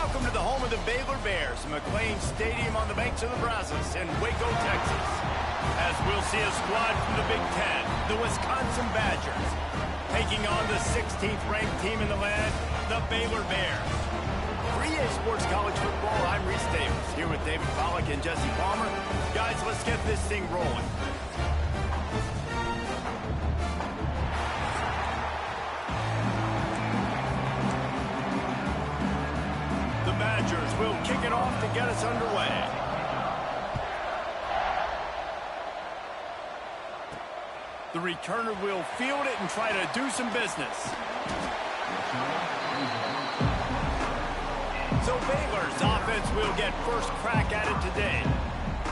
Welcome to the home of the Baylor Bears, McLean Stadium on the banks of the Brazos in Waco, Texas. As we'll see a squad from the Big Ten, the Wisconsin Badgers, taking on the 16th ranked team in the land, the Baylor Bears. For EA Sports College Football, I'm Reese Davis, here with David Pollack and Jesse Palmer. Guys, let's get this thing rolling. The Badgers will kick it off to get us underway. The returner will field it and try to do some business. So Baylor's offense will get first crack at it today.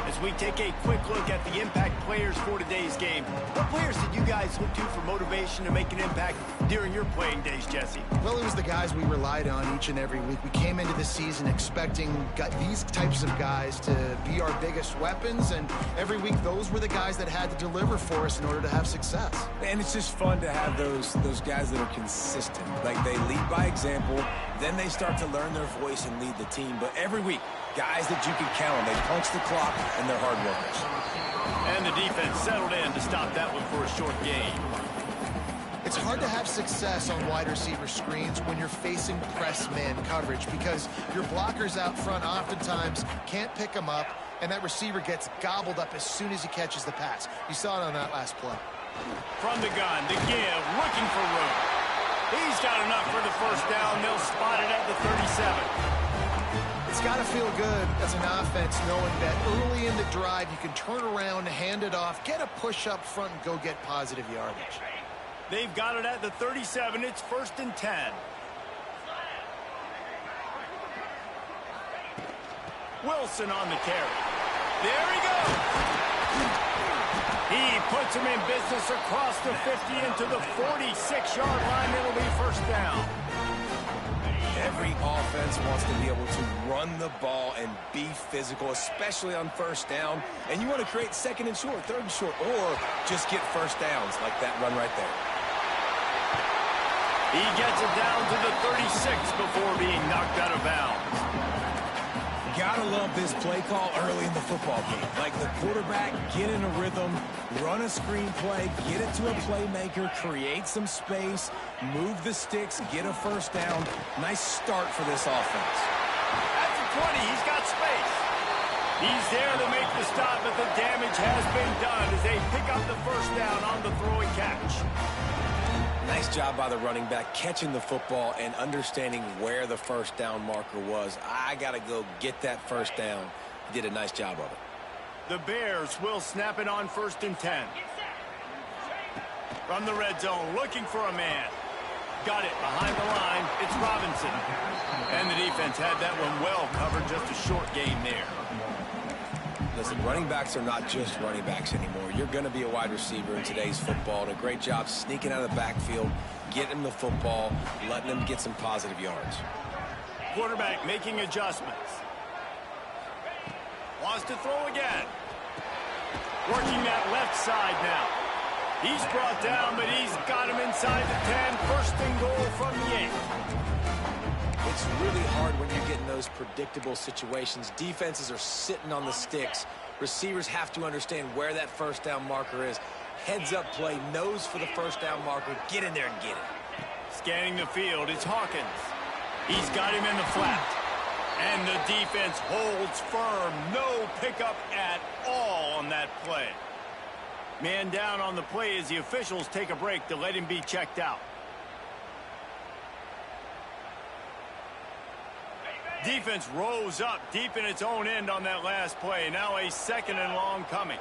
As we take a quick look at the impact players for today's game, what players did you guys look to for motivation to make an impact during your playing days, Jesse? Well, it was the guys we relied on each and every week. We came into the season expecting these types of guys to be our biggest weapons, and every week those were the guys that had to deliver for us in order to have success. And it's just fun to have those guys that are consistent. Like, they lead by example, then they start to learn their voice and lead the team. But every week, guys that you can count on, they punch the clock, and they're hard workers. And the defense settled in to stop that one for a short gain. It's hard to have success on wide receiver screens when you're facing press man coverage because your blockers out front oftentimes can't pick them up, and that receiver gets gobbled up as soon as he catches the pass. You saw it on that last play. From the gun, the give, looking for room. He's got enough for the first down. They'll spot it at the 37. It's got to feel good as an offense knowing that early in the drive you can turn around, hand it off, get a push up front, and go get positive yardage. They've got it at the 37. It's 1st and 10. Wilson on the carry. There he goes. He puts him in business across the 50 into the 46-yard line. It'll be first down. Every offense wants to be able to run the ball and be physical, especially on first down. And you want to create 2nd and short, 3rd and short, or just get first downs like that run right there. He gets it down to the 36 before being knocked out of bounds. Gotta love this play call early in the football game. Like, the quarterback, get in a rhythm, run a screen play, get it to a playmaker, create some space, move the sticks, get a first down. Nice start for this offense. At the 20, he's got space. He's there to make the stop, but the damage has been done as they pick up the first down on the throw and catch. Nice job by the running back catching the football and understanding where the first down marker was. I got to go get that first down. He did a nice job of it. The Bears will snap it on 1st and 10. From the red zone, looking for a man. Got it behind the line. It's Robinson. And the defense had that one well covered, just a short gain there. Listen, running backs are not just running backs anymore. You're going to be a wide receiver in today's football, and a great job sneaking out of the backfield, getting the football, letting them get some positive yards. Quarterback making adjustments. Wants to throw again. Working that left side now. He's brought down, but he's got him inside the 10. 1st and goal from the 8. It's really hard when you're getting those predictable situations. Defenses are sitting on the sticks. Receivers have to understand where that first down marker is. Heads up play, nose for the first down marker. Get in there and get it. Scanning the field, it's Hawkins. He's got him in the flat. And the defense holds firm. No pickup at all on that play. Man down on the play as the officials take a break to let him be checked out. Defense rose up deep in its own end on that last play. Now a 2nd and long coming.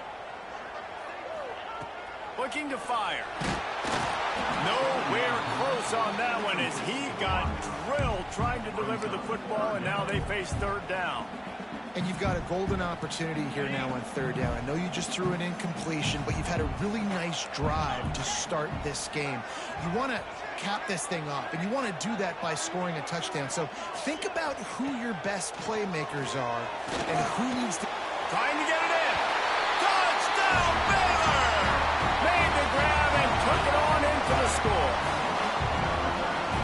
Looking to fire. Nowhere close on that one as he got drilled trying to deliver the football, and now they face 3rd down. And you've got a golden opportunity here now on 3rd down. I know you just threw an incompletion, but you've had a really nice drive to start this game. You want to cap this thing off, and you want to do that by scoring a touchdown. So think about who your best playmakers are and who needs to... Trying to get it in. Touchdown, Baylor! Made the grab and took it on in for the score.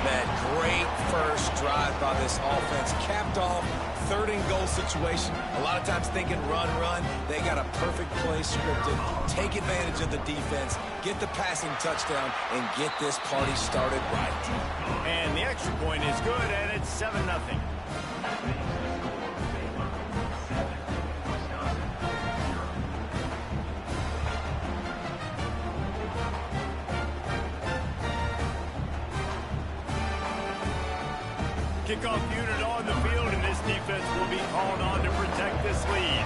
Man, great great first drive by this offense. Capped off, 3rd-and-goal situation. A lot of times thinking run. They got a perfect play scripted. Take advantage of the defense, get the passing touchdown, and get this party started right. And the extra point is good, and it's 7-0. Kickoff unit on the field, and this defense will be called on to protect this lead.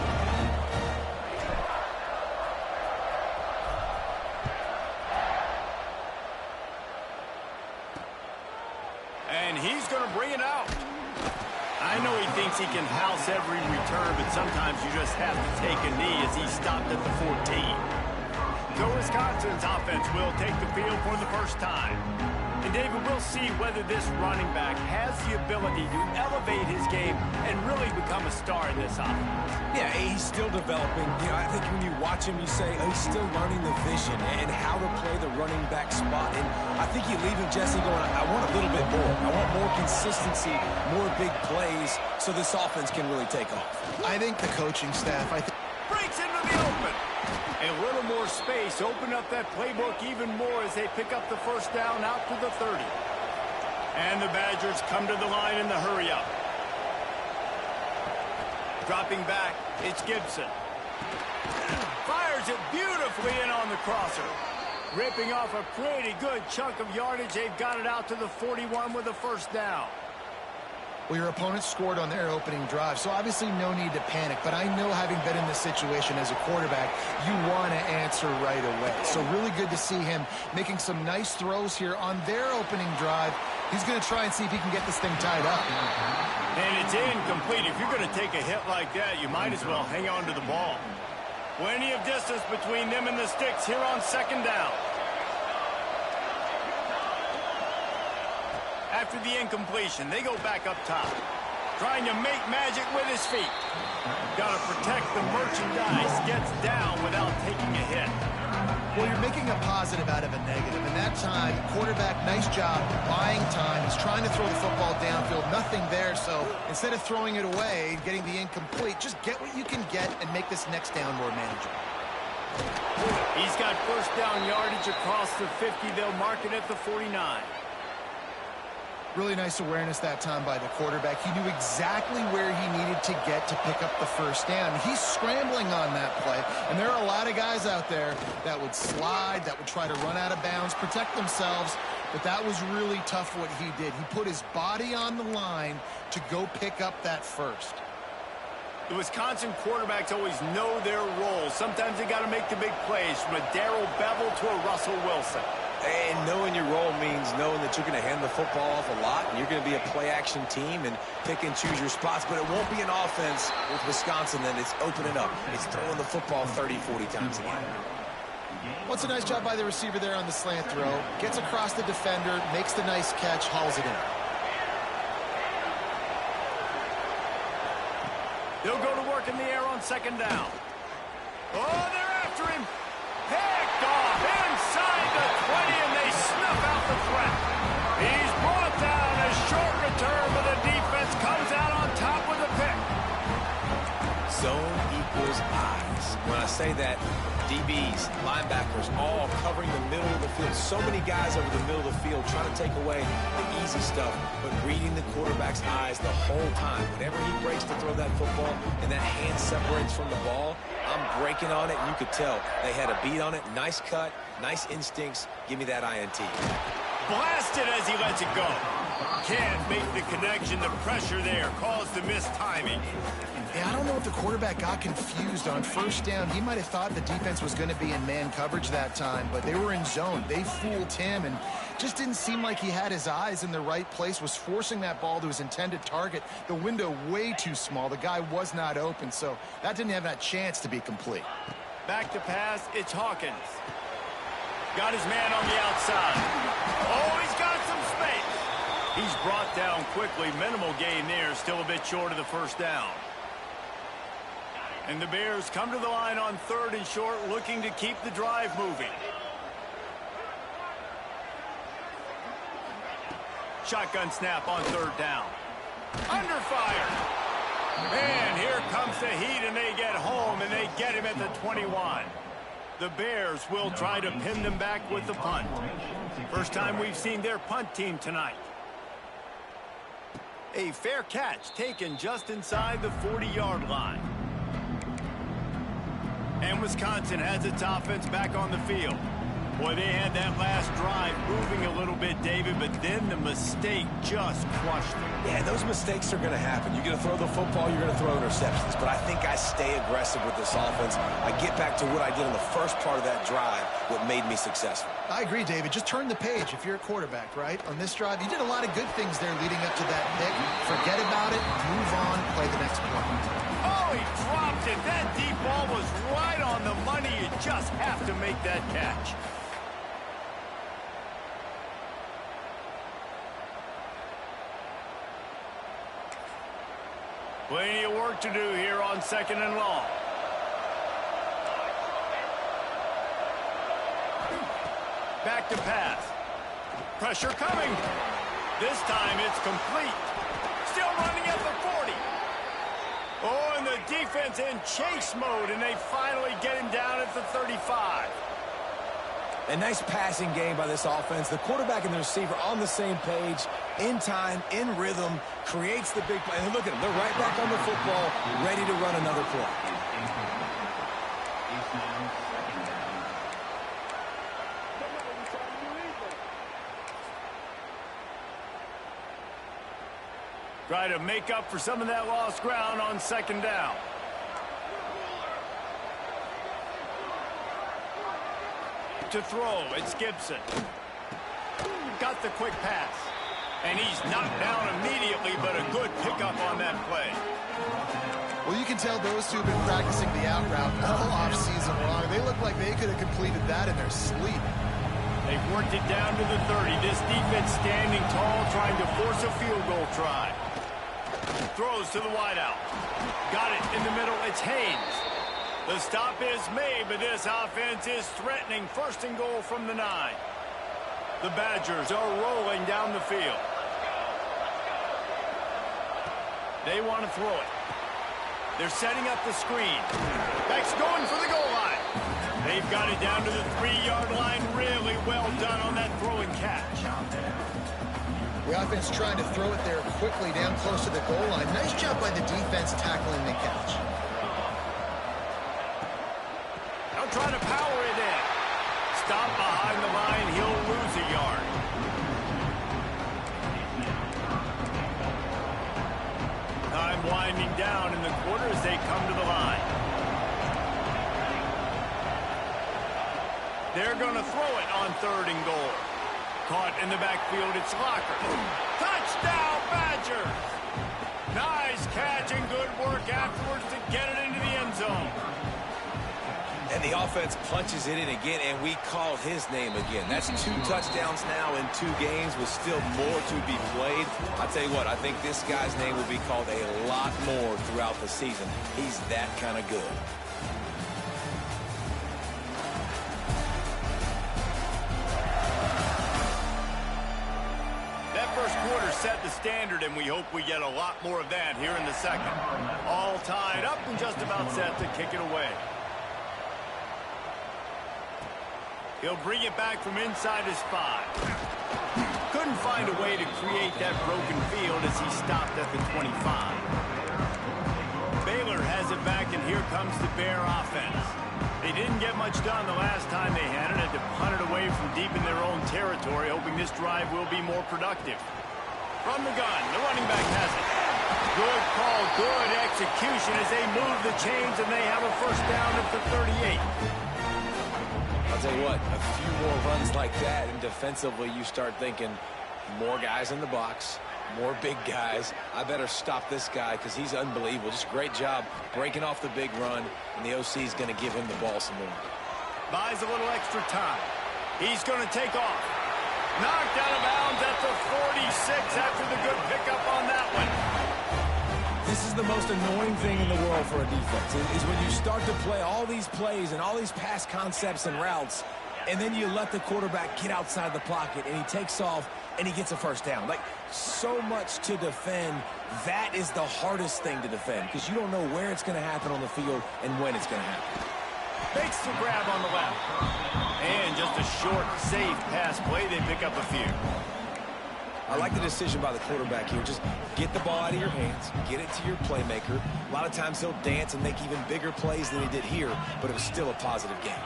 And he's going to bring it out. I know he thinks he can house every return, but sometimes you just have to take a knee as he stopped at the 14. So Wisconsin's offense will take the field for the first time. And David, we'll see whether this running back has the ability to elevate his game and really become a star in this offense. Yeah, he's still developing. You know, I think when you watch him, you say, oh, he's still learning the vision and how to play the running back spot. And I think you leave him, Jesse, going, I want a little bit more. I want more consistency, more big plays, so this offense can really take off. I think the coaching staff, breaks into the open. And a little more space, open up that playbook even more as they pick up the first down out to the 30. And the Badgers come to the line in the hurry-up. Dropping back, it's Gibson. Fires it beautifully in on the crosser. Ripping off a pretty good chunk of yardage. They've got it out to the 41 with a first down. Well, your opponent scored on their opening drive, so obviously no need to panic. But I know, having been in this situation as a quarterback, you want to answer right away. So really good to see him making some nice throws here on their opening drive. He's going to try and see if he can get this thing tied up. And it's incomplete. If you're going to take a hit like that, you might as well hang on to the ball. Plenty of distance between them and the sticks here on 2nd down. After the incompletion, they go back up top. Trying to make magic with his feet. Got to protect the merchandise. Gets down without taking a hit. Well, you're making a positive out of a negative. And that time, quarterback, nice job buying time. He's trying to throw the football downfield. Nothing there. So instead of throwing it away and getting the incomplete, just get what you can get and make this next down more manageable. He's got first down yardage across the 50. They'll mark it at the 49. Really nice awareness that time by the quarterback. He knew exactly where he needed to get to pick up the first down. He's scrambling on that play, and there are a lot of guys out there that would slide, that would try to run out of bounds, protect themselves, but that was really tough what he did. He put his body on the line to go pick up that first. The Wisconsin quarterbacks always know their role. Sometimes they got to make the big plays, from a Darrell Bevell to a Russell Wilson. And knowing your role means knowing that you're going to hand the football off a lot, and you're going to be a play-action team and pick and choose your spots. But it won't be an offense with Wisconsin then. It's opening up. It's throwing the football 30, 40 times a game. Well, it's a nice job by the receiver there on the slant throw. Gets across the defender, makes the nice catch, hauls it in. They'll go to work in the air on 2nd down. Oh, they're after him. Picked off inside the 20, and they snuff out the threat. He's brought down. A short return, but the defense comes out on top with a pick. Zone equals eyes. When I say that, DBs, linebackers, all covering the middle of the field. So many guys over the middle of the field trying to take away the easy stuff, but reading the quarterback's eyes the whole time. Whenever he breaks to throw that football and that hand separates from the ball, I'm breaking on it, and you could tell they had a beat on it. Nice cut, nice instincts. Give me that INT. Blasted as he lets it go. Can't make the connection. The pressure there caused the missed timing. Yeah, I don't know if the quarterback got confused on first down. He might have thought the defense was going to be in man coverage that time, but they were in zone. They fooled him, and just didn't seem like he had his eyes in the right place, was forcing that ball to his intended target. The window way too small. The guy was not open, so that didn't have that chance to be complete. Back to pass, it's Hawkins. Got his man on the outside. Oh, he's got some space. He's brought down quickly. Minimal gain there, still a bit short of the first down. And the Bears come to the line on 3rd and short, looking to keep the drive moving. Shotgun snap on third down. Under fire. And here comes the heat, and they get home, and they get him at the 21. The Bears will try to pin them back with the punt. First time we've seen their punt team tonight. A fair catch taken just inside the 40-yard line. And Wisconsin has its offense back on the field. Boy, they had that last drive moving a little bit, David, but then the mistake just crushed them. Yeah, those mistakes are going to happen. You're going to throw the football, you're going to throw interceptions. But I think I stay aggressive with this offense. I get back to what I did in the first part of that drive, what made me successful. I agree, David. Just turn the page if you're a quarterback, right? On this drive, you did a lot of good things there leading up to that pick. Forget about it, move on, play the next play. Oh, he dropped it. That deep ball was right on the money. You just have to make that catch. Plenty of work to do here on 2nd and long. Back to pass. Pressure coming. This time it's complete. Still running at the 40. Oh, and the defense in chase mode, and they finally get him down at the 35. A nice passing game by this offense. The quarterback and the receiver on the same page, in time, in rhythm, creates the big play. And look at them. They're right back on the football, ready to run another play. Try to make up for some of that lost ground on 2nd down. To throw, it's Gibson. Got the quick pass. And he's knocked down immediately, but a good pickup on that play. Well, you can tell those two have been practicing the out route all offseason long. They look like they could have completed that in their sleep. They've worked it down to the 30. This defense standing tall, trying to force a field goal try. Throws to the wideout. Got it in the middle. It's Haynes. The stop is made, but this offense is threatening. 1st and goal from the 9. The Badgers are rolling down the field. They want to throw it. They're setting up the screen. Beck's going for the goal line. They've got it down to the 3-yard line. Really well done on that throw and catch. The offense trying to throw it there quickly down close to the goal line. Nice job by the defense tackling the catch. They'll try to power it in. Stop behind the line. He'll lose a yard. Time winding down in the quarter as they come to the line. They're going to throw it on 3rd and goal. Caught in the backfield, it's Locker. Touchdown, Badgers! Nice catch and good work afterwards to get it into the end zone. And the offense punches it in again, and we called his name again. That's 2 touchdowns now in 2 games with still more to be played. I'll tell you what, I think this guy's name will be called a lot more throughout the season. He's that kind of good. First quarter set the standard, and we hope we get a lot more of that here in the 2nd. All tied up and just about set to kick it away. He'll bring it back from inside his 5. Couldn't find a way to create that broken field as he stopped at the 25. Baylor has it back, and here comes the Bear offense. They didn't get much done the last time they had it. Had to punt it away from deep in their own territory, hoping this drive will be more productive. From the gun, the running back has it. Good call, good execution as they move the chains, and they have a 1st down at the 38. I'll tell you what, a few more runs like that, and defensively you start thinking more guys in the box, more big guys. I better stop this guy because he's unbelievable. Just a great job breaking off the big run, and the OC is going to give him the ball some more. Buys a little extra time. He's going to take off. Knocked out of bounds at the 46 after the good pickup on that one. This is the most annoying thing in the world for a defense, is when you start to play all these plays and all these pass concepts and routes, and then you let the quarterback get outside the pocket, and he takes off, and he gets a first down. Like, so much to defend. That is the hardest thing to defend because you don't know where it's going to happen on the field and when it's going to happen. Makes the grab on the left. And just a short, safe pass play. They pick up a few. I like the decision by the quarterback here. Just get the ball out of your hands, get it to your playmaker. A lot of times he'll dance and make even bigger plays than he did here, but it was still a positive game.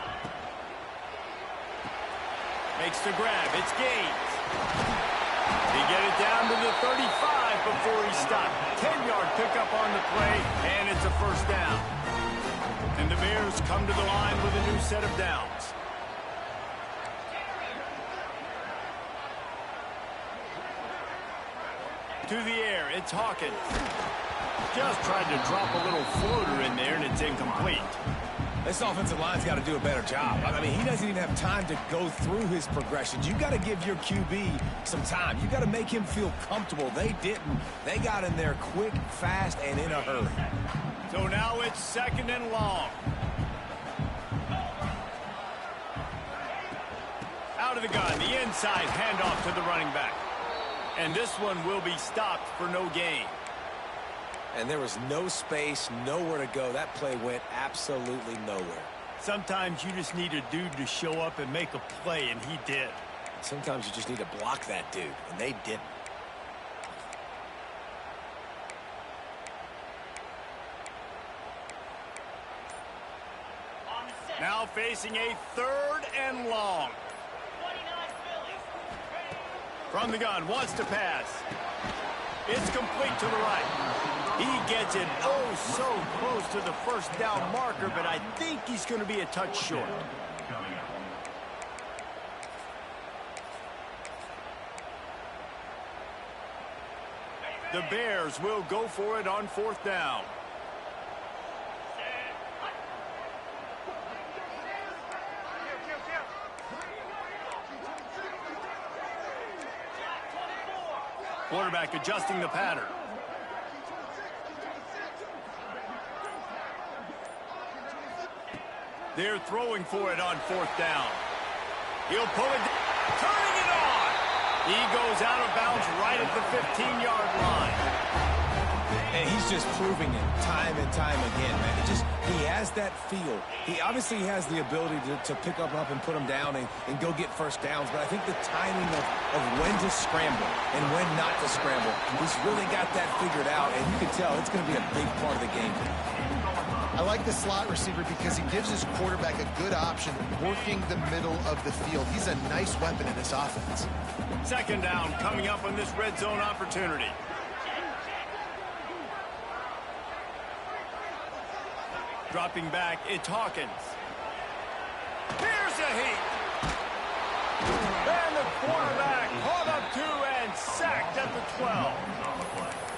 Makes the grab. It's Gaines. He get it down to the 35 before he stopped. 10-yard pickup on the play, and it's a first down. And the Bears come to the line with a new set of downs. To the air, it's Hawkins. Just tried to drop a little floater in there, and it's incomplete. This offensive line's got to do a better job. I mean, he doesn't even have time to go through his progressions. You got to give your QB some time. You got to make him feel comfortable. They didn't. They got in there quick, fast, and in a hurry. So now it's 2nd and long. Out of the gun, the inside handoff to the running back. And this one will be stopped for no gain. And there was no space, nowhere to go. That play went absolutely nowhere. Sometimes you just need a dude to show up and make a play, and he did. Sometimes you just need to block that dude, and they didn't. Now facing a 3rd and long. From the gun, wants to pass. It's complete to the right. He gets it oh so close to the first down marker, but I think he's going to be a touch short. The Bears will go for it on 4th down. Quarterback adjusting the pattern. They're throwing for it on 4th down. He'll pull it down. Turning it on. He goes out of bounds right at the 15-yard line. And he's just proving it time and time again, man. He has that feel. He obviously has the ability to pick up and put them down and go get first downs. But I think the timing of when to scramble and when not to scramble, he's really got that figured out. And you can tell it's going to be a big part of the game. I like the slot receiver because he gives his quarterback a good option working the middle of the field. He's a nice weapon in this offense. 2nd down coming up on this red zone opportunity. Dropping back, it's Hawkins. Here's a heat. And the quarterback caught up 2 and sacked at the 12.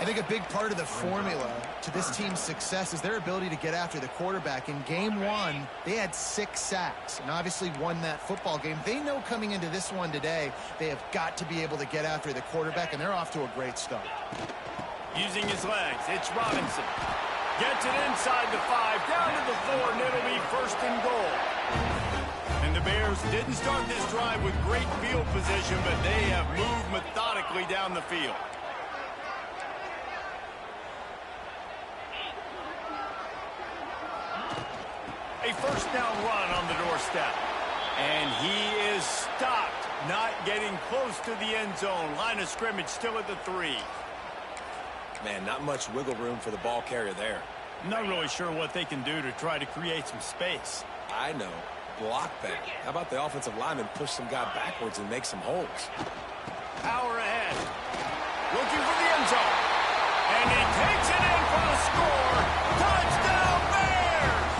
I think a big part of the formula to this team's success is their ability to get after the quarterback. In game 1, they had 6 sacks and obviously won that football game. They know coming into this one today, they have got to be able to get after the quarterback, and they're off to a great start. Using his legs, it's Robinson. Gets it inside the 5, down to the 4, and it'll be 1st and goal. And the Bears didn't start this drive with great field position, but they have moved methodically down the field. A 1st down run on the doorstep. And he is stopped, not getting close to the end zone. Line of scrimmage still at the 3. Man, not much wiggle room for the ball carrier there. Not really sure what they can do to try to create some space. I know. Block that. How about the offensive lineman push some guy backwards and make some holes? Power ahead. Looking for the end zone. And he takes it in for the score. Touchdown Bears!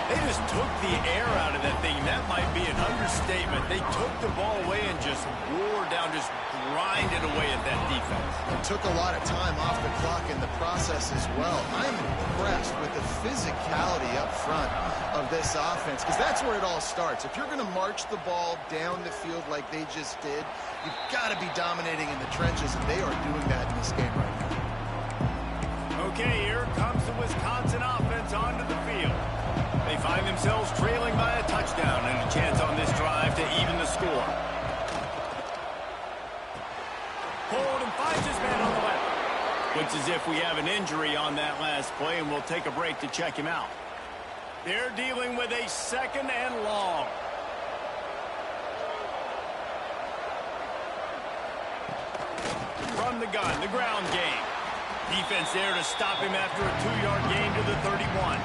They just took the air out of that thing. That might be an understatement. They took the ball away and just wore down, just grinded away at that defense. It took a lot of time off the clock in the process as well. I'm impressed with the physicality up front of this offense because that's where it all starts. If you're going to march the ball down the field like they just did, you've got to be dominating in the trenches, and they are doing that in this game right now. Okay, here comes the Wisconsin offense onto the field. They find themselves trailing by a touchdown and a chance on this drive to even the score. Hold and finds his man on the left. Looks as if we have an injury on that last play, and we'll take a break to check him out. They're dealing with a 2nd and long. From the gun, the ground game. Defense there to stop him after a 2-yard gain to the 31.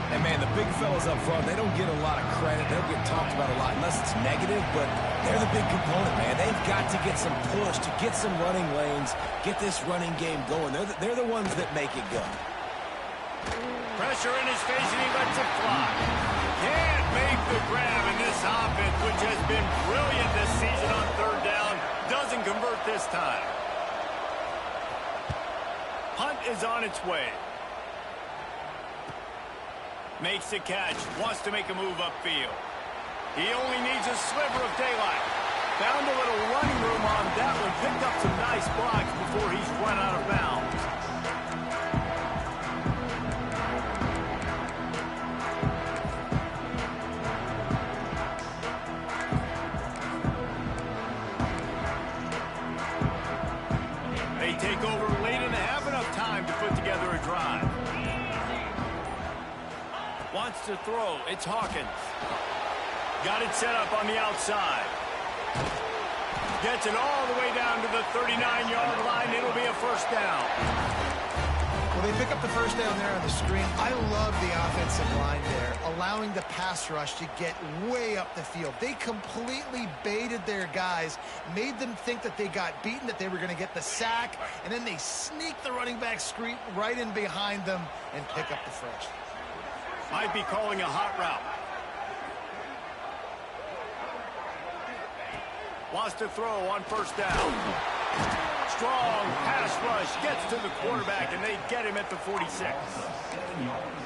And, man, the big fellas up front, they don't get a lot of credit. They don't get talked about a lot unless it's negative, but they're the big component, man. They've got to get some push, to get some running lanes, get this running game going. They're the ones that make it go. Pressure in his face, and he lets it fly. Can't make the grab, in this offense, which has been brilliant this season on 3rd down, doesn't convert this time. Punt is on its way. Makes the catch, wants to make a move upfield. He only needs a sliver of daylight. Found a little running room on that one, picked up some nice blocks before he's run out of bounds. They take over late and have enough time to put together a drive. Wants to throw. It's Hawkins. Got it set up on the outside. Gets it all the way down to the 39-yard line. It'll be a 1st down. Well, they pick up the 1st down there on the screen. I love the offensive line there, allowing the pass rush to get way up the field. They completely baited their guys, made them think that they got beaten, that they were going to get the sack, and then they sneak the running back screen right in behind them and pick up the first. Might be calling a hot route. Wants to throw on 1st down. Strong pass rush, gets to the quarterback, and they get him at the 46.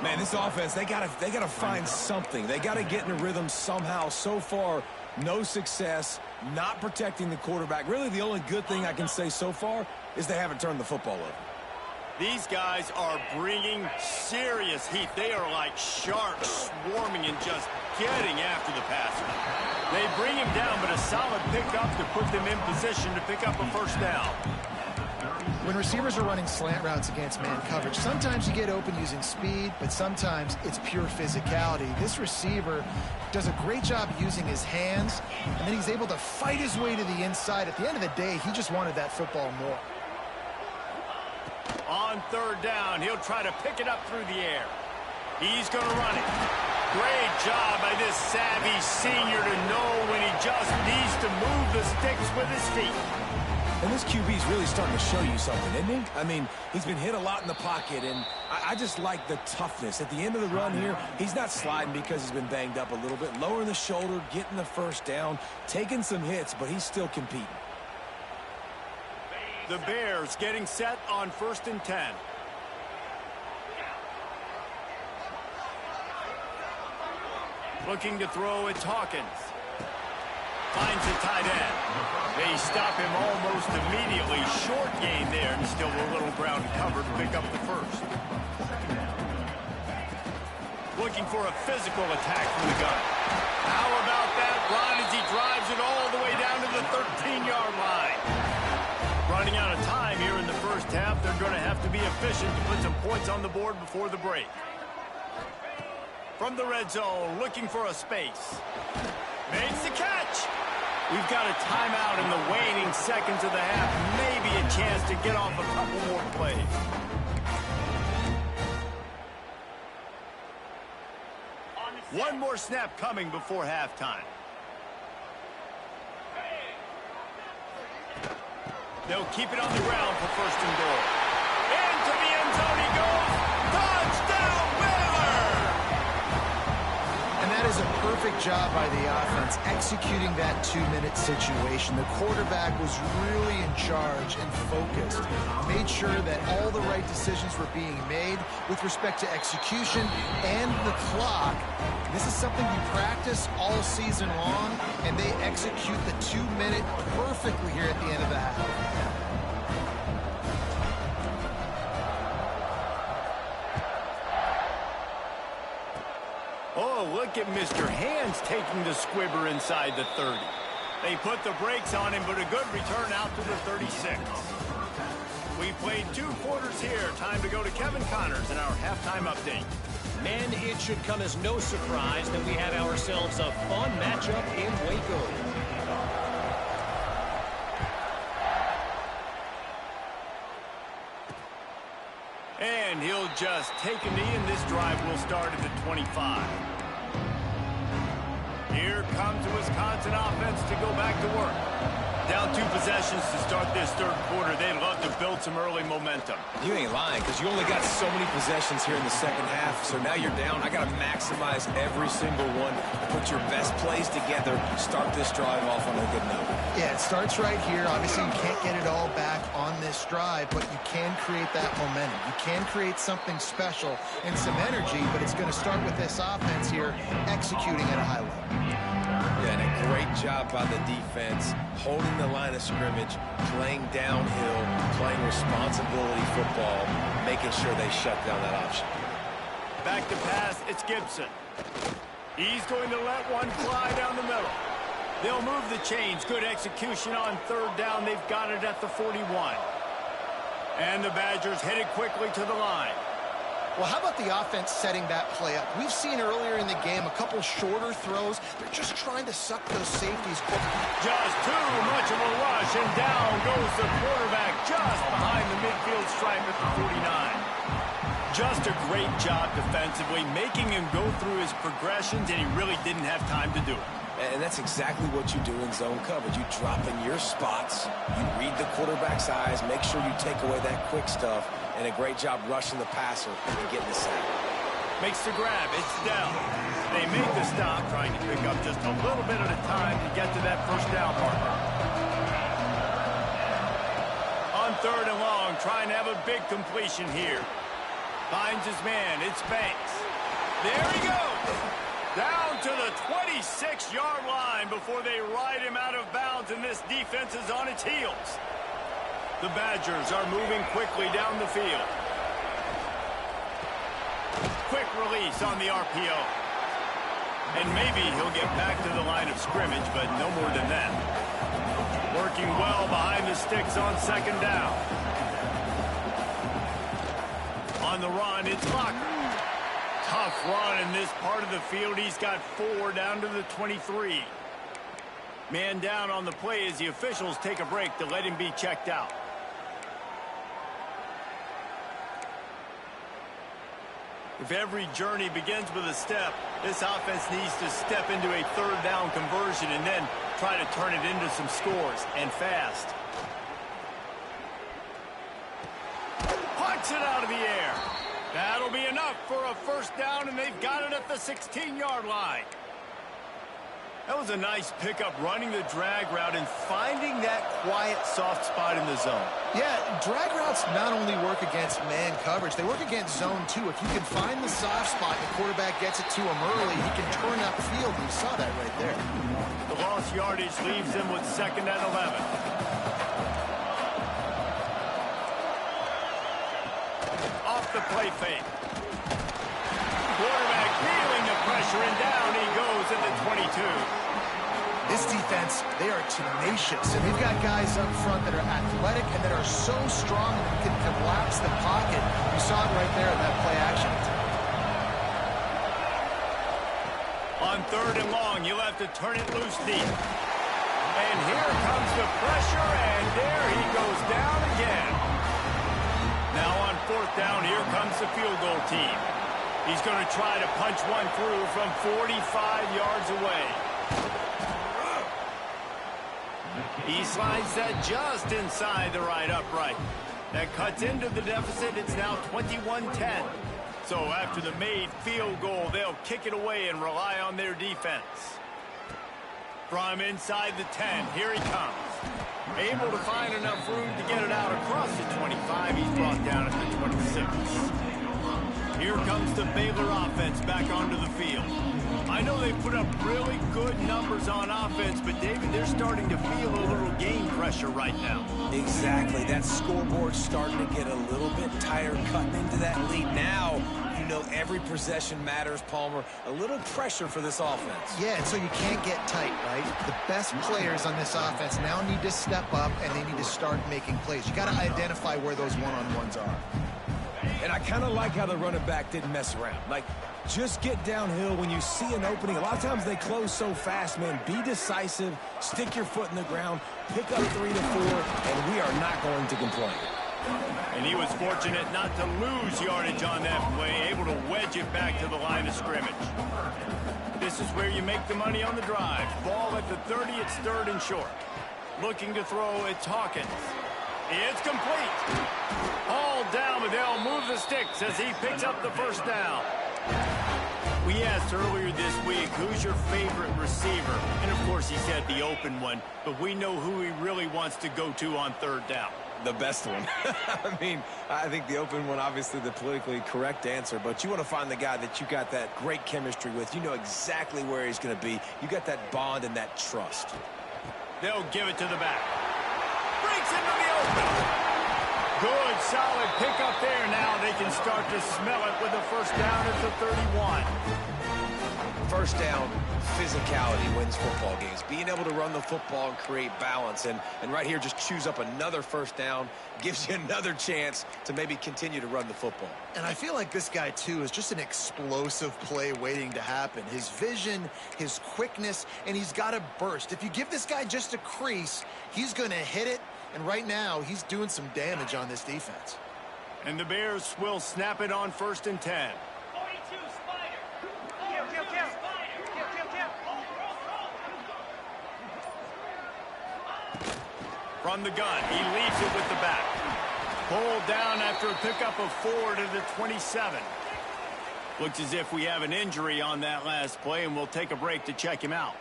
Man, this offense, they gotta find something. They gotta get in a rhythm somehow. So far, no success, not protecting the quarterback. Really, the only good thing I can say so far is they haven't turned the football over. These guys are bringing serious heat. They are like sharks swarming and just getting after the passer. They bring him down, but a solid pickup to put them in position to pick up a 1st down. When receivers are running slant routes against man coverage, sometimes you get open using speed, but sometimes it's pure physicality. This receiver does a great job using his hands, and then he's able to fight his way to the inside. At the end of the day, he just wanted that football more. On 3rd down, he'll try to pick it up through the air. He's going to run it. Great job by this savvy senior to know when he just needs to move the sticks with his feet. And this QB's really starting to show you something, isn't he? I mean, he's been hit a lot in the pocket, and I just like the toughness. At the end of the run here, he's not sliding because he's been banged up a little bit. Lowering the shoulder, getting the 1st down, taking some hits, but he's still competing. The Bears getting set on 1st and 10. Looking to throw, it's Hawkins. Finds the tight end. They stop him almost immediately. Short gain there, and still a little ground cover to pick up the 1st. Looking for a physical attack from the gun. How about that run as he drives it all the way down to the 13-yard line? Running out of time here in the 1st half. They're going to have to be efficient to put some points on the board before the break. From the red zone, looking for a space. Makes the catch. We've got a timeout in the waning seconds of the half. Maybe a chance to get off a couple more plays. One more snap coming before halftime. They'll keep it on the ground for 1st and goal. Into the end zone he goes. Touchdown, Baylor! And that is a perfect job by the offense, executing that 2-minute situation. The quarterback was really in charge and focused. Made sure that all the right decisions were being made with respect to execution and the clock. This is something you practice all season long, and they execute the 2-minute perfectly here at the end of the half. look at Mr. Hands taking the squibber inside the 30. They put the brakes on him, but a good return out to the 36. We played 2 quarters here. Time to go to Kevin Connors in our halftime update. Men, it should come as no surprise that we have ourselves a fun matchup in Waco. And he'll just take a knee, and this drive will start at the 25. Here comes the Wisconsin offense to go back to work. Down 2 possessions to start this 3rd quarter. They'd love to build some early momentum. You ain't lying, because you only got so many possessions here in the 2nd half, so now you're down. I got to maximize every single one. Put your best plays together. Start this drive off on a good note. Yeah, it starts right here. Obviously, you can't get it all back on this drive, but you can create that momentum. You can create something special and some energy, but it's going to start with this offense here executing at a high level. Yeah, and a great job by the defense, holding the line of scrimmage, playing downhill, playing responsibility football, making sure they shut down that option. Back to pass, it's Gibson. He's going to let one fly down the middle. They'll move the chains. Good execution on 3rd down. They've got it at the 41. And the Badgers headed quickly to the line. Well, how about the offense setting that play up? We've seen earlier in the game a couple shorter throws. They're just trying to suck those safeties quick. Just too much of a rush, and down goes the quarterback just behind the midfield stripe at the 49. Just a great job defensively, making him go through his progressions, and he really didn't have time to do it. And that's exactly what you do in zone coverage. You drop in your spots, you read the quarterback's eyes, make sure you take away that quick stuff, and a great job rushing the passer and getting the sack. Makes the grab. It's down. They make the stop, trying to pick up just a little bit at a time to get to that 1st down marker. On 3rd and long, trying to have a big completion here. Finds his man. It's Banks. There he goes. Down to the 26-yard line before they ride him out of bounds, and this defense is on its heels. The Badgers are moving quickly down the field. Quick release on the RPO. And maybe he'll get back to the line of scrimmage, but no more than that. Working well behind the sticks on 2nd down. On the run, it's Locker. Tough run in this part of the field. He's got 4 down to the 23. Man down on the play as the officials take a break to let him be checked out. If every journey begins with a step, this offense needs to step into a 3rd down conversion and then try to turn it into some scores, and fast. Punts it out of the air. That'll be enough for a 1st down, and they've got it at the 16-yard line. That was a nice pickup, running the drag route and finding that quiet, soft spot in the zone. Yeah, drag routes not only work against man coverage, they work against zone too. If you can find the soft spot and the quarterback gets it to him early, he can turn upfield. You saw that right there. The lost yardage leaves them with 2nd and 11. Off the play fake. Quarterback feeling the pressure, and down he goes at the 22. This defense, they are tenacious, and they've got guys up front that are athletic and that are so strong that can collapse the pocket. You saw it right there in that play action. On 3rd and long, you'll have to turn it loose deep. And here comes the pressure, and there he goes down again. Now on 4th down, here comes the field goal team. He's going to try to punch one through from 45 yards away. He slides that just inside the right upright. That cuts into the deficit. It's now 21-10. So after the made field goal, they'll kick it away and rely on their defense. From inside the 10, here he comes. Able to find enough room to get it out across the 25. He's brought down at the 26. Here comes the Baylor offense back onto the field. I know they put up really good numbers on offense, but David, they're starting to feel a little game pressure right now. Exactly. That scoreboard's starting to get a little bit tired cutting into that lead now. You know every possession matters, Palmer. A little pressure for this offense. Yeah, and so you can't get tight, right? The best players on this offense now need to step up, and they need to start making plays. You got to identify where those one-on-ones are. And I kind of like how the running back didn't mess around. Like, just get downhill when you see an opening. A lot of times they close so fast, man. Be decisive, stick your foot in the ground, pick up 3 to 4, and we are not going to complain. And he was fortunate not to lose yardage on that play, able to wedge it back to the line of scrimmage. This is where you make the money on the drive. Ball at the 30, it's 3rd and short. Looking to throw, it's Hawkins. It's complete. All down, but they'll move the sticks as he picks up the first down. We asked earlier this week, who's your favorite receiver? And, of course, he said the open one, but we know who he really wants to go to on 3rd down. The best one. I mean, I think the open one, obviously the politically correct answer, but you want to find the guy that you got that great chemistry with. You know exactly where he's going to be. You got that bond and that trust. They'll give it to the back. Breaks into the open. Good, solid pickup there. Now they can start to smell it with a first down at the 31. First down, physicality wins football games. Being able to run the football and create balance. And right here, just choose up another first down. Gives you another chance to maybe continue to run the football. And I feel like this guy, too, is just an explosive play waiting to happen. His vision, his quickness, and he's got a burst. If you give this guy just a crease, he's going to hit it. And right now, he's doing some damage on this defense. And the Bears will snap it on 1st and 10. From the gun, he leaves it with the back. Pulled down after a pickup of 4 to the 27. Looks as if we have an injury on that last play, and we'll take a break to check him out.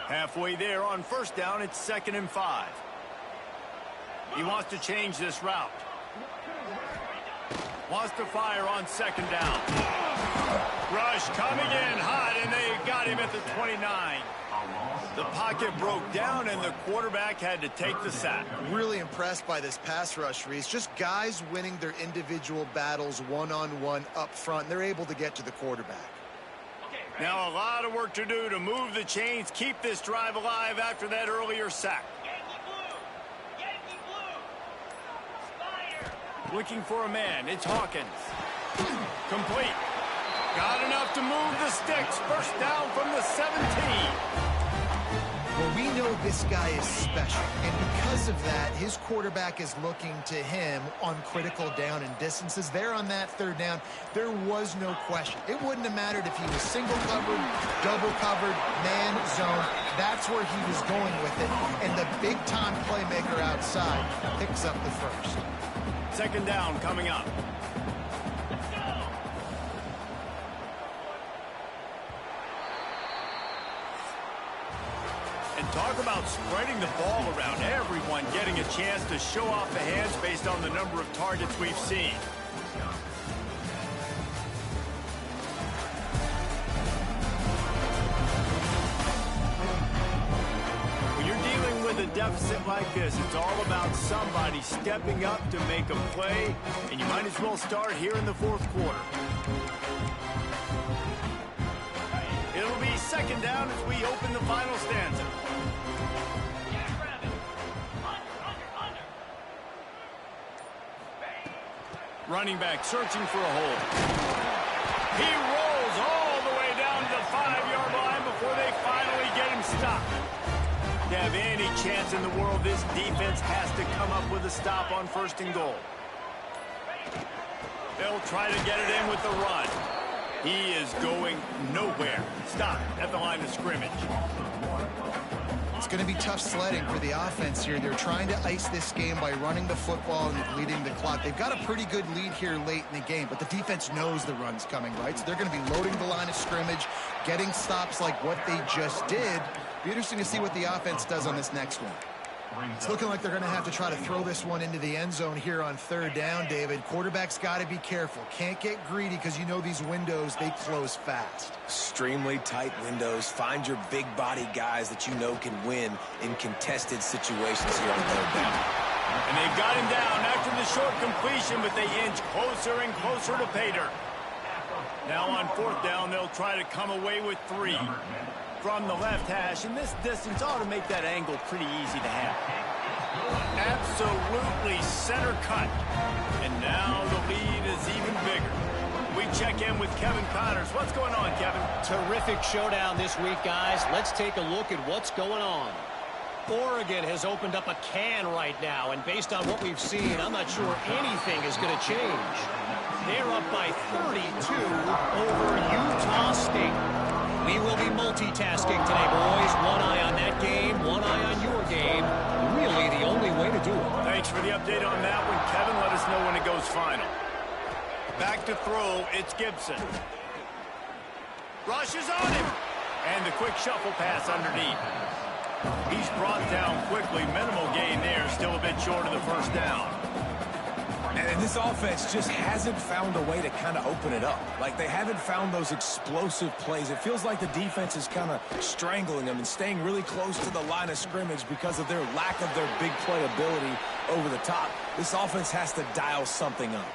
Halfway there on 1st down, it's 2nd and 5. He wants to change this route. Wants to fire on 2nd down. Rush coming in hot, and they got him at the 29. The pocket broke down, and the quarterback had to take the sack. Really impressed by this pass rush, Reese. Just guys winning their individual battles one-on-one up front. They're able to get to the quarterback. Now a lot of work to do to move the chains, keep this drive alive after that earlier sack. Looking for a man, it's Hawkins. Complete. Got enough to move the sticks. First down from the 17. Well, we know this guy is special, and because of that, his quarterback is looking to him on critical down and distances. There on that 3rd down, there was no question. It wouldn't have mattered if he was single covered, double covered, man, zone. That's where he was going with it, and the big-time playmaker outside picks up the first. 2nd down coming up. And talk about spreading the ball around. Everyone getting a chance to show off the hands based on the number of targets we've seen. When you're dealing with a deficit like this, it's all about somebody stepping up to make a play, and you might as well start here in the 4th quarter. It'll be 2nd down as we open the final stanza. Running back searching for a hole. He rolls all the way down to the 5-yard line before they finally get him stopped. To have any chance in the world, this defense has to come up with a stop on 1st and goal. They'll try to get it in with the run. He is going nowhere. Stop at the line of scrimmage. It's going to be tough sledding for the offense here. They're trying to ice this game by running the football and leading the clock. They've got a pretty good lead here late in the game, but the defense knows the run's coming, right? So they're going to be loading the line of scrimmage, getting stops like what they just did. Be interesting to see what the offense does on this next one. It's looking like they're going to have to try to throw this one into the end zone here on third down, David. Quarterback's got to be careful. Can't get greedy because you know these windows, they close fast. Extremely tight windows. Find your big body guys that you know can win in contested situations here on third down. And they've got him down after the short completion, but they inch closer and closer to pay dirt. Now on fourth down, they'll try to come away with 3. From the left hash, and this distance ought to make that angle pretty easy to have. Absolutely center cut. And now the lead is even bigger. We check in with Kevin Connors. What's going on, Kevin? Terrific showdown this week, guys. Let's take a look at what's going on. Oregon has opened up a can right now, and based on what we've seen, I'm not sure anything is going to change. They're up by 32 over Utah State. We will be multitasking today, boys. One eye on that game, one eye on your game. Really the only way to do it. Thanks for the update on that one, Kevin. Let us know when it goes final. Back to throw, it's Gibson. Rushes on him. And the quick shuffle pass underneath. He's brought down quickly. Minimal gain there. Still a bit short of the first down. And this offense just hasn't found a way to kind of open it up. Like, they haven't found those explosive plays. It feels like the defense is kind of strangling them and staying really close to the line of scrimmage because of their lack of their big play ability over the top. This offense has to dial something up.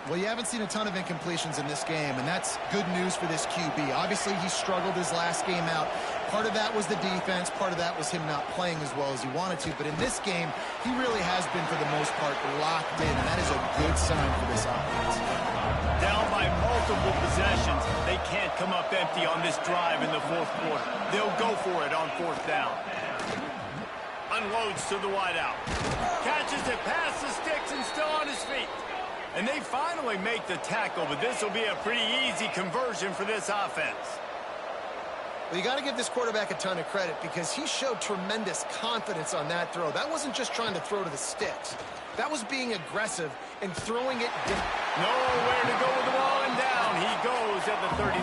Well, you haven't seen a ton of incompletions in this game, and that's good news for this QB. Obviously, he struggled his last game out. Part of that was the defense. Part of that was him not playing as well as he wanted to. But in this game, he really has been, for the most part, locked in, and that is a good sign for this offense. Down by multiple possessions, they can't come up empty on this drive in the fourth quarter. They'll go for it on fourth down. Unloads to the wideout. Catches it past the sticks and still on his feet. And they finally make the tackle, but this will be a pretty easy conversion for this offense. Well, you got to give this quarterback a ton of credit because he showed tremendous confidence on that throw. That wasn't just trying to throw to the sticks. That was being aggressive and throwing it deep. Nowhere to go with the ball, and down he goes at the 39.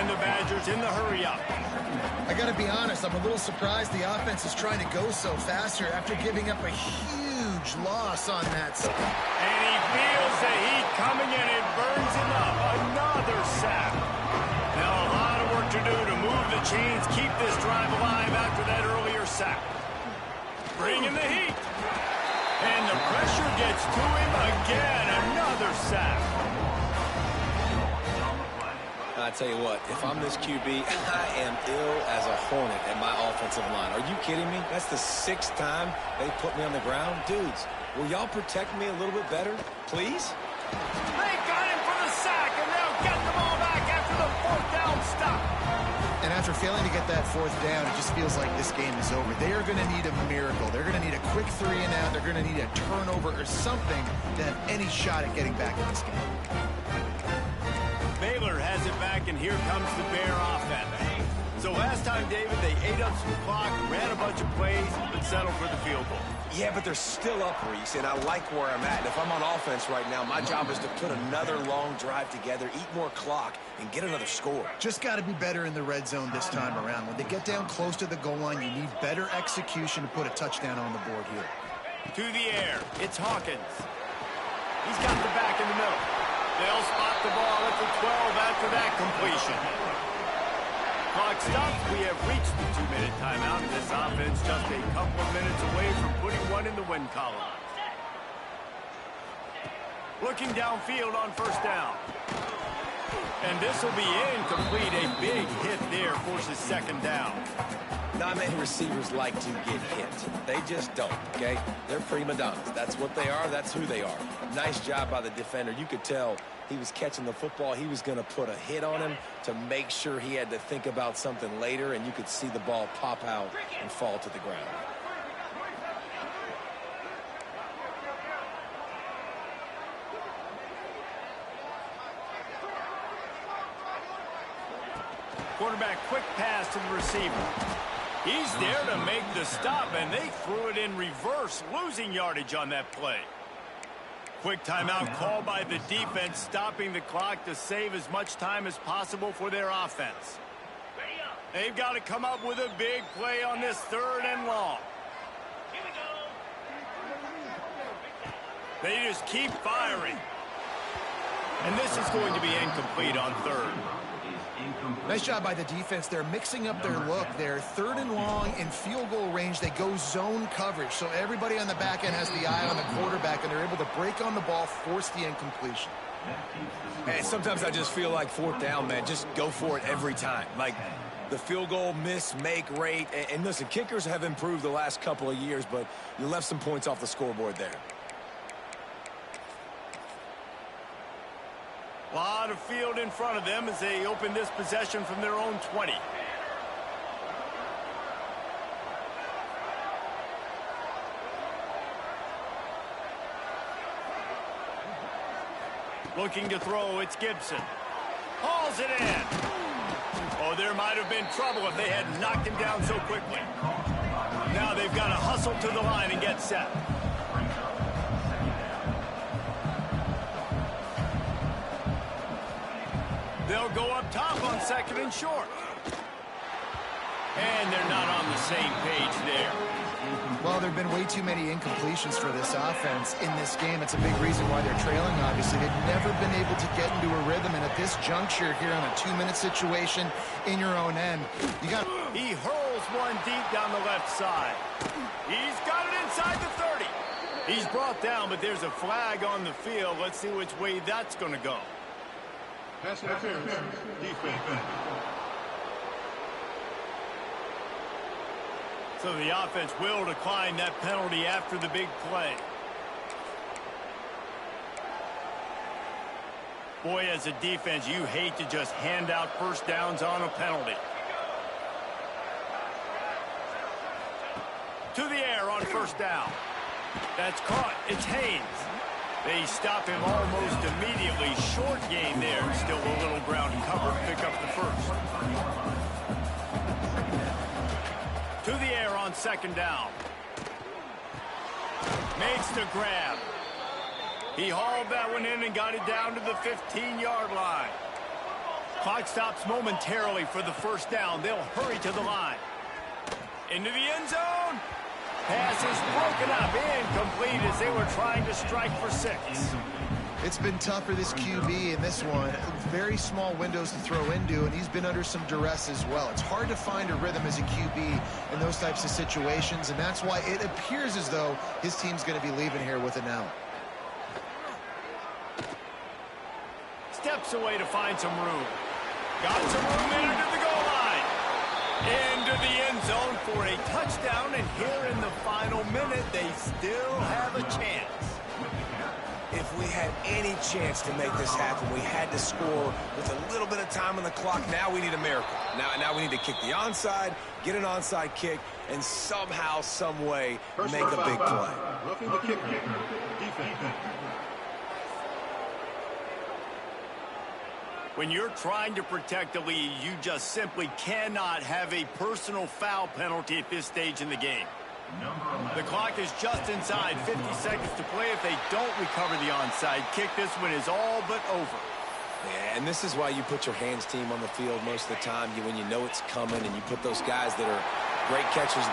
And the Badgers in the hurry-up. I got to be honest, I'm a little surprised the offense is trying to go so fast here after giving up a huge loss on that. And he feels the heat coming in. It burns him up. Another sack. Now a lot of work to do to move the chains, keep this drive alive after that earlier sack. Bringing the heat. And the pressure gets to him again. Another sack. I tell you what, if I'm this QB, I am ill as a hornet at my offensive line. Are you kidding me? That's the 6th time they put me on the ground. Dudes, will y'all protect me a little bit better, please? They got him for the sack, and they'll get the ball back after the fourth down stop. And after failing to get that fourth down, it just feels like this game is over. They are going to need a miracle. They're going to need a quick 3 and out. They're going to need a turnover or something to have any shot at getting back in this game. Baylor has it back, and here comes the Bear offense. So last time, David, they ate up some clock, ran a bunch of plays, but settled for the field goal. Yeah, but they're still up, Reese, and I like where I'm at. And if I'm on offense right now, my job is to put another long drive together, eat more clock, and get another score. Just got to be better in the red zone this time around. When they get down close to the goal line, you need better execution to put a touchdown on the board here. To the air, it's Hawkins. He's got the back in the middle. They'll spot the ball at the 12 after that completion. Clock stops. We have reached the 2-minute timeout, and this offense just a couple of minutes away from putting one in the win column. Looking downfield on first down. And this will be incomplete. A big hit there forces second down. Not many receivers like to get hit. They just don't, okay? They're prima donnas. That's what they are. That's who they are. Nice job by the defender. You could tell he was catching the football. He was going to put a hit on him to make sure he had to think about something later, and you could see the ball pop out and fall to the ground. Quarterback quick pass to the receiver. He's there to make the stop, and they threw it in reverse, losing yardage on that play. Quick timeout called by the defense, stopping the clock to save as much time as possible for their offense. They've got to come up with a big play on this 3rd and long. They just keep firing. And this is going to be incomplete on third. Nice job by the defense. They're mixing up their look. They're 3rd and long in field goal range. They go zone coverage. So everybody on the back end has the eye on the quarterback, and they're able to break on the ball, force the incompletion. And sometimes I just feel like 4th down, man, just go for it every time. Like the field goal miss-make rate. And listen, kickers have improved the last couple of years, but you left some points off the scoreboard there. A lot of field in front of them as they open this possession from their own 20. Looking to throw, it's Gibson. Hauls it in. Oh, there might have been trouble if they had knocked him down so quickly. Now they've got to hustle to the line and get set. They'll go up top on 2nd and short. And they're not on the same page there. Well, there have been way too many incompletions for this offense in this game. It's a big reason why they're trailing, obviously. They've never been able to get into a rhythm, and at this juncture here on a 2-minute situation in your own end, you got... He hurls one deep down the left side. He's got it inside the 30. He's brought down, but there's a flag on the field. Let's see which way that's going to go. Pass interference. Defense. So the offense will decline that penalty after the big play. Boy, as a defense, you hate to just hand out 1st downs on a penalty. To the air on 1st down. That's caught. It's Haynes. They stop him almost immediately. Short gain there. Still a little ground cover. Pick up the 1st. To the air on 2nd down. Makes the grab. He hauled that one in and got it down to the 15-yard line. Clock stops momentarily for the 1st down. They'll hurry to the line. Into the end zone. Pass is broken up, incomplete as they were trying to strike for 6. It's been tough for this QB in this one. Very small windows to throw into, and he's been under some duress as well. It's hard to find a rhythm as a QB in those types of situations, and that's why it appears as though his team's going to be leaving here with it now. Steps away to find some room. Got some room in under the goal line. Into the end zone for a touchdown, and here in the final minute, they still have a chance. If we had any chance to make this happen, we had to score with a little bit of time on the clock. Now we need a miracle. Now we need to kick the onside, get an onside kick, and somehow, some way, make a big play. Roughing the kicker. Defense. When you're trying to protect a lead, you just simply cannot have a personal foul penalty at this stage in the game. The clock is just inside 50 seconds to play. If they don't recover the onside kick, this one is all but over. Yeah, and this is why you put your hands team on the field most of the time when you know it's coming, and you put those guys that are great catchers